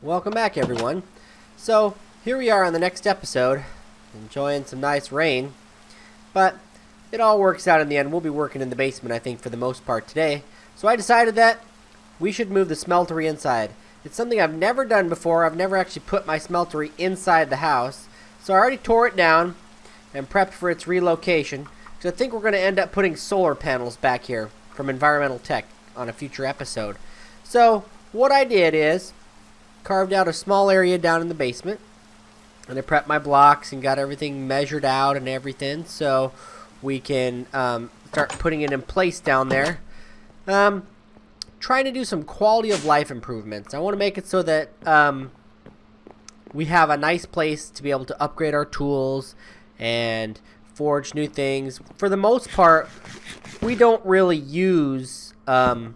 Welcome back, everyone. So, here we are on the next episode, enjoying some nice rain, but it all works out in the end. We'll be working in the basement, I think, for the most part today. So I decided that we should move the smeltery inside. It's something I've never done before. I've never actually put my smeltery inside the house. So I already tore it down and prepped for its relocation, because I think we're going to end up putting solar panels back here from Environmental Tech on a future episode. So what I did is carved out a small area down in the basement, and I prepped my blocks and got everything measured out and everything, so we can start putting it in place down there. Trying to do some quality of life improvements. I want to make it so that we have a nice place to be able to upgrade our tools and forge new things. For the most part, we don't really use the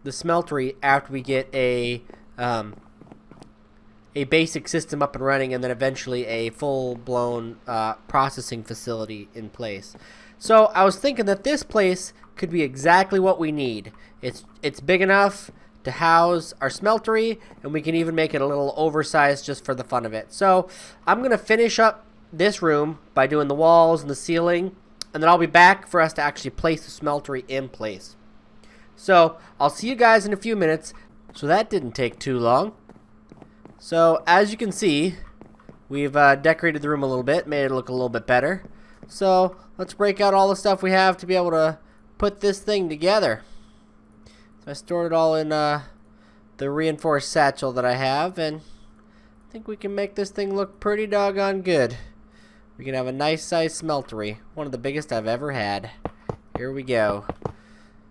smeltery after we get a basic system up and running, and then eventually a full-blown processing facility in place. So I was thinking that this place could be exactly what we need. It's big enough to house our smeltery, and we can even make it a little oversized just for the fun of it. So I'm going to finish up this room by doing the walls and the ceiling, and then I'll be back for us to actually place the smeltery in place. So I'll see you guys in a few minutes. So that didn't take too long. So as you can see, we've decorated the room a little bit, made it look a little bit better. So let's break out all the stuff we have to be able to put this thing together. So I stored it all in the reinforced satchel that I have, and I think we can make this thing look pretty doggone good. We can have a nice size smeltery, one of the biggest I've ever had. Here we go.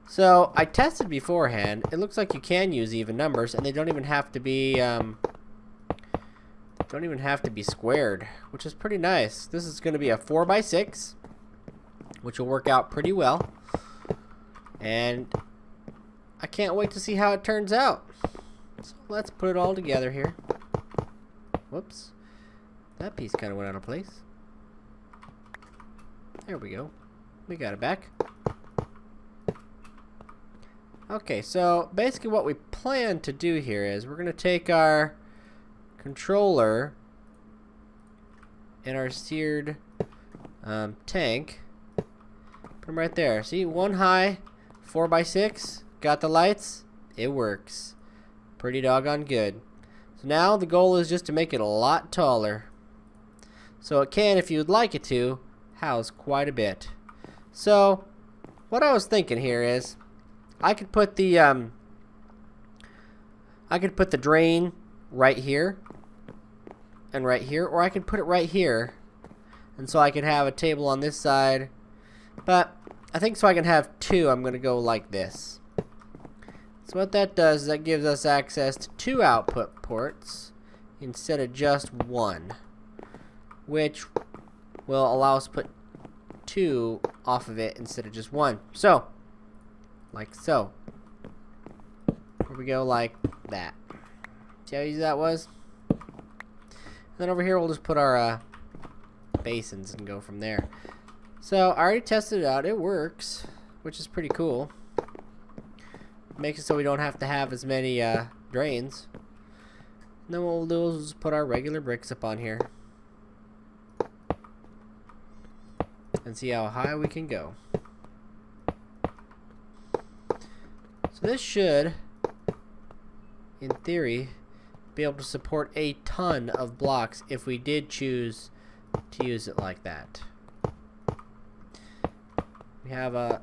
So I tested beforehand. It looks like you can use even numbers, and they don't even have to be squared, which is pretty nice. This is going to be a 4x6, which will work out pretty well, and I can't wait to see how it turns out. So let's put it all together here. Whoops, that piece kind of went out of place. There we go. We got it back. Okay, so basically what we plan to do here is we're going to take our controller and our seared tank, put them right there. See, one high, 4x6, got the lights, it works. Pretty doggone good. So now the goal is just to make it a lot taller. So it can, if you'd like it to, house quite a bit. So what I was thinking here is I could put the drain right here and right here, or I could put it right here, and so I could have a table on this side. But I think so I can have two, I'm gonna go like this. So what that does is that gives us access to two output ports instead of just one, which will allow us to put two off of it instead of just one. So like so. Here we go, like that. See how easy that was? And then over here we'll just put our basins and go from there. So I already tested it out. It works, which is pretty cool. Makes it so we don't have to have as many drains. And then what we'll do is just put our regular bricks up on here and see how high we can go. So this should, in theory, be able to support a ton of blocks if we did choose to use it like that. We have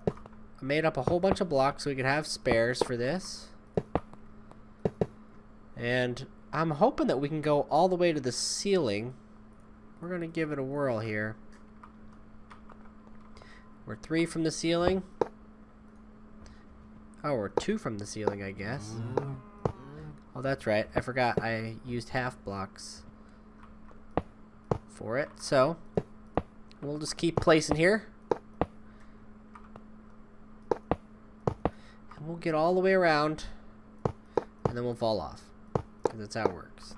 made up a whole bunch of blocks so we could have spares for this. And I'm hoping that we can go all the way to the ceiling. We're going to give it a whirl here. We're 3 from the ceiling. Oh, we're 2 from the ceiling, I guess. Oh, that's right. I forgot I used half blocks for it. So we'll just keep placing here. And we'll get all the way around, and then we'll fall off. Because that's how it works.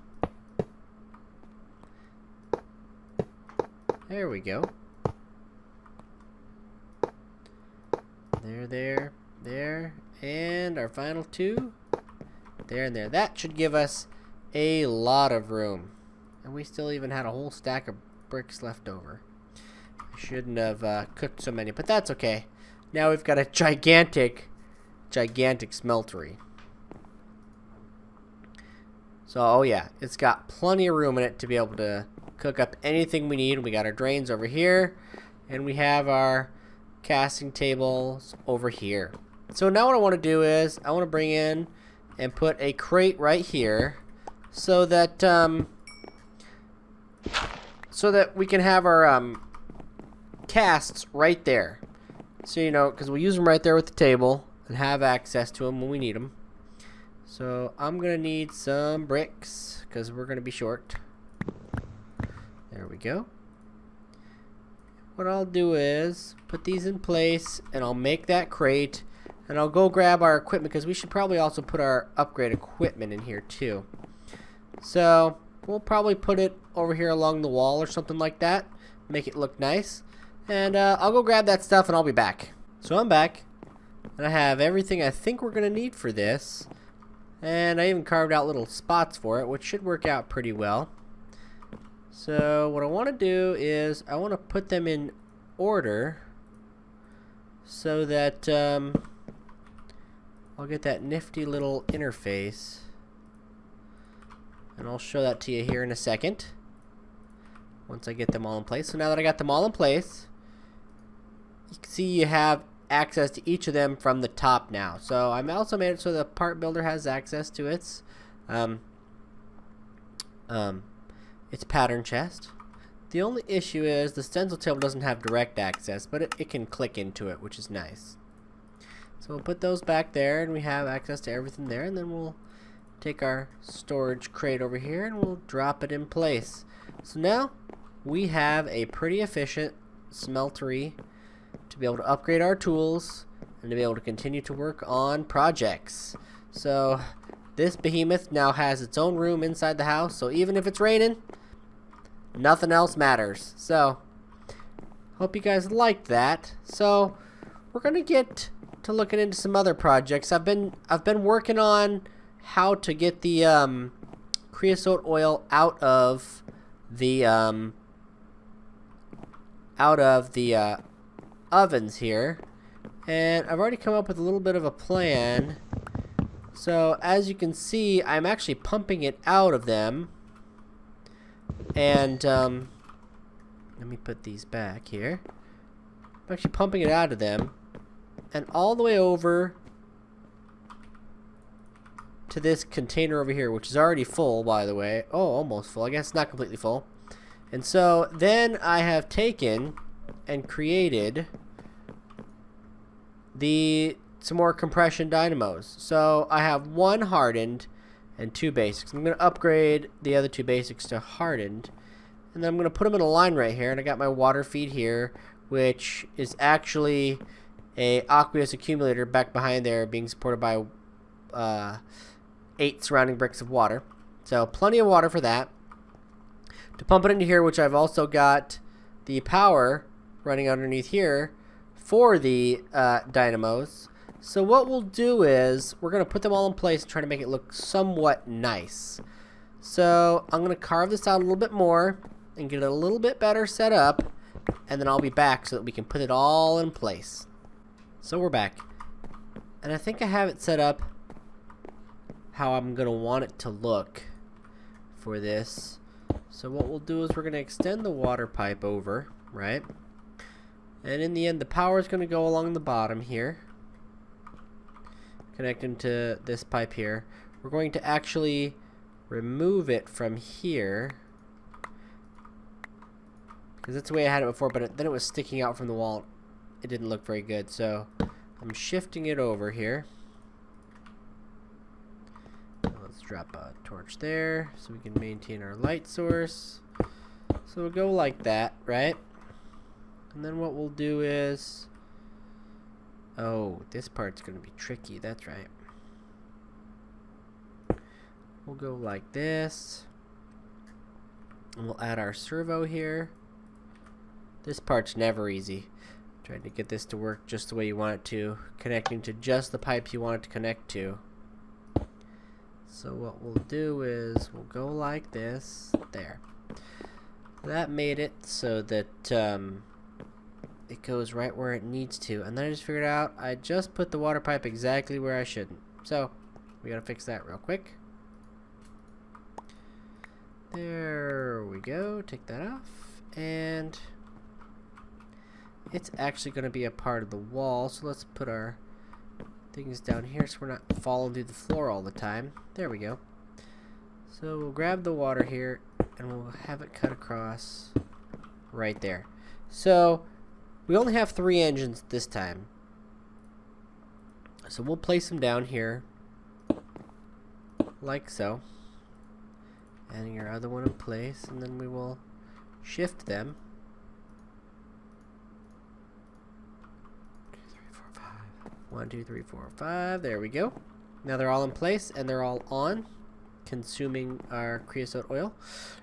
There we go. There, and our final 2. There and there. That should give us a lot of room. And we still even had a whole stack of bricks left over. I shouldn't have cooked so many, but that's okay. Now we've got a gigantic smeltery. So, oh yeah, it's got plenty of room in it to be able to cook up anything we need. We got our drains over here, and we have our casting tables over here. So now what I want to do is I want to bring in and put a crate right here so that we can have our casts right there. So, you know, because we'll use them right there with the table and have access to them when we need them. So I'm going to need some bricks because we're going to be short. There we go. What I'll do is put these in place and I'll make that crate. And I'll go grab our equipment because we should probably also put our upgrade equipment in here too. So we'll probably put it over here along the wall or something like that. Make it look nice. And I'll go grab that stuff and I'll be back. So I'm back. And I have everything I think we're going to need for this. And I even carved out little spots for it, which should work out pretty well. So what I want to do is I want to put them in order so that I'll get that nifty little interface. And I'll show that to you here in a second. Once I get them all in place. So now that I got them all in place, you can see you have access to each of them from the top now. So I'm also made it so the part builder has access to its pattern chest. The only issue is the stencil table doesn't have direct access, but it can click into it, which is nice. So we'll put those back there and we have access to everything there, and then we'll take our storage crate over here and we'll drop it in place. So now we have a pretty efficient smeltery to be able to upgrade our tools and to be able to continue to work on projects. So this behemoth now has its own room inside the house, so even if it's raining, nothing else matters. So hope you guys liked that. So we're gonna get to looking into some other projects. I've been working on how to get the creosote oil out of the ovens here, and I've already come up with a little bit of a plan. So as you can see, I'm actually pumping it out of them, and let me put these back here. I'm actually pumping it out of them and all the way over to this container over here, which is already full, by the way. Oh, almost full. I guess not completely full. And so then I have taken and created some more compression dynamos. So I have one hardened and two basics. I'm going to upgrade the other two basics to hardened, and then I'm going to put them in a line right here. And I got my water feed here, which is actually a aqueous accumulator back behind there, being supported by 8 surrounding bricks of water. So plenty of water for that. To pump it into here, which I've also got the power running underneath here for the dynamos. So what we'll do is we're going to put them all in place and try to make it look somewhat nice. So I'm going to carve this out a little bit more and get it a little bit better set up, and then I'll be back so that we can put it all in place. So we're back, and I think I have it set up how I'm going to want it to look for this. So what we'll do is we're going to extend the water pipe over, right? And in the end, the power is going to go along the bottom here, connecting to this pipe here. We're going to actually remove it from here, because that's the way I had it before, but then it was sticking out from the wall. It didn't look very good, so I'm shifting it over here. Let's drop a torch there so we can maintain our light source. So we'll go like that, right? And then what we'll do is, oh, this part's going to be tricky. That's right. We'll go like this, and we'll add our servo here. This part's never easy. Trying to get this to work just the way you want it to, connecting to just the pipes you want it to connect to. So what we'll do is we'll go like this. There. That made it so that it goes right where it needs to. And then I just figured out I just put the water pipe exactly where I shouldn't. So we gotta fix that real quick. There we go. Take that off. And it's actually going to be a part of the wall. So let's put our things down here so we're not falling through the floor all the time. There we go. So we'll grab the water here and we'll have it cut across right there. So we only have 3 engines this time. So we'll place them down here like so. And your other one in place, and then we will shift them. 1, 2, 3, 4, 5. There we go. Now they're all in place and they're all on, consuming our creosote oil.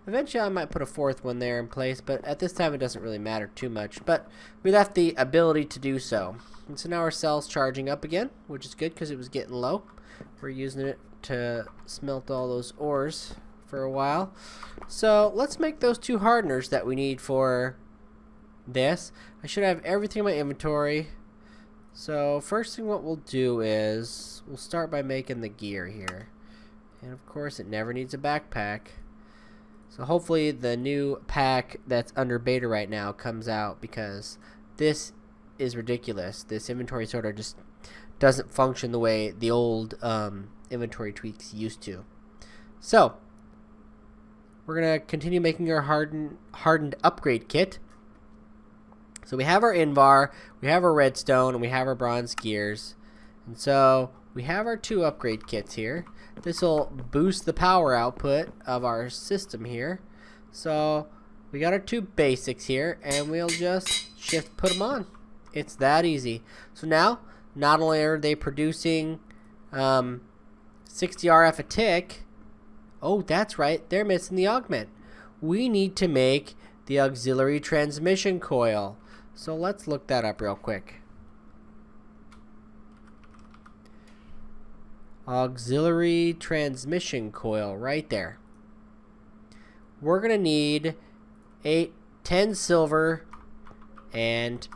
Eventually I might put a 4th one there in place, but at this time it doesn't really matter too much. But we left the ability to do so. And so now our cell's charging up again, which is good because it was getting low. We're using it to smelt all those ores for a while. So let's make those 2 hardeners that we need for this. I should have everything in my inventory. So first thing what we'll do is we'll start by making the gear here. And of course it never needs a backpack. So hopefully the new pack that's under beta right now comes out, because this is ridiculous. This inventory sorter just doesn't function the way the old inventory tweaks used to. So we're going to continue making our hardened upgrade kit. So we have our Invar, we have our redstone, and we have our bronze gears. And so we have our 2 upgrade kits here. This will boost the power output of our system here. So we got our 2 basics here, and we'll just put them on. It's that easy. So now, not only are they producing 60 RF a tick, oh, that's right, they're missing the augment. We need to make the auxiliary transmission coil. So let's look that up real quick. Auxiliary transmission coil, right there. We're going to need 10 silver and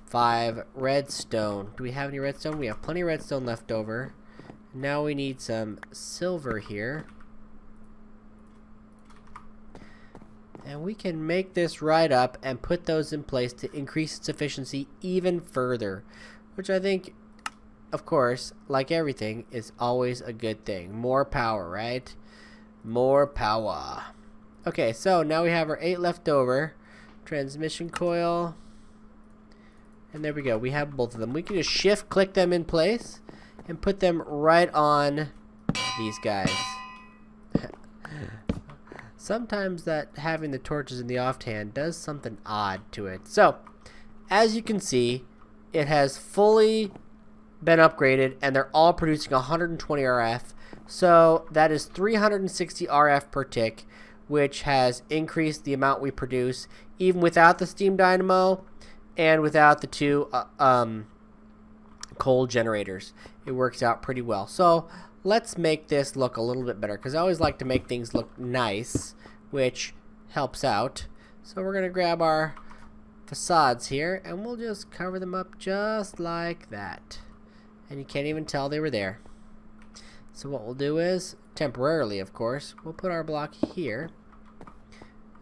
5 redstone. Do we have any redstone? We have plenty of redstone left over. Now we need some silver here. And we can make this right up and put those in place to increase its efficiency even further. Which I think, of course, like everything, is always a good thing. More power, right? More power. Okay, so now we have our 8 left over. Transmission coil. And there we go. We have both of them. We can just shift click them in place and put them right on these guys. Sometimes that having the torches in the offhand does something odd to it. So, as you can see, it has fully been upgraded and they're all producing 120 RF. So, that is 360 RF per tick, which has increased the amount we produce even without the steam dynamo and without the 2 coal generators. It works out pretty well. So, let's make this look a little bit better, because I always like to make things look nice, which helps out. So we're going to grab our facades here and we'll just cover them up just like that. And you can't even tell they were there. So what we'll do is, temporarily of course, we'll put our block here.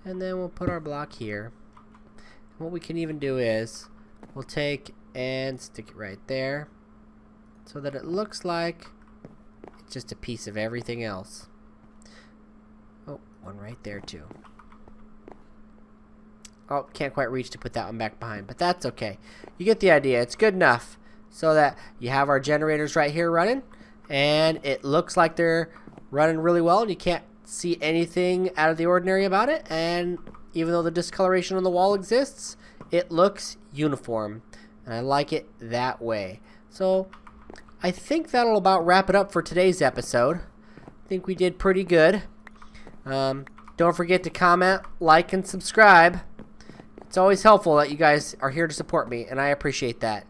And then we'll put our block here. And what we can even do is, we'll take and stick it right there, so that it looks like just a piece of everything else. Oh, one right there too. Oh, can't quite reach to put that one back behind, but that's okay. You get the idea. It's good enough so that you have our generators right here running, and it looks like they're running really well, and you can't see anything out of the ordinary about it. And even though the discoloration on the wall exists, it looks uniform, and I like it that way. So I think that'll about wrap it up for today's episode. I think we did pretty good. Don't forget to comment, like, and subscribe. It's always helpful that you guys are here to support me, and I appreciate that.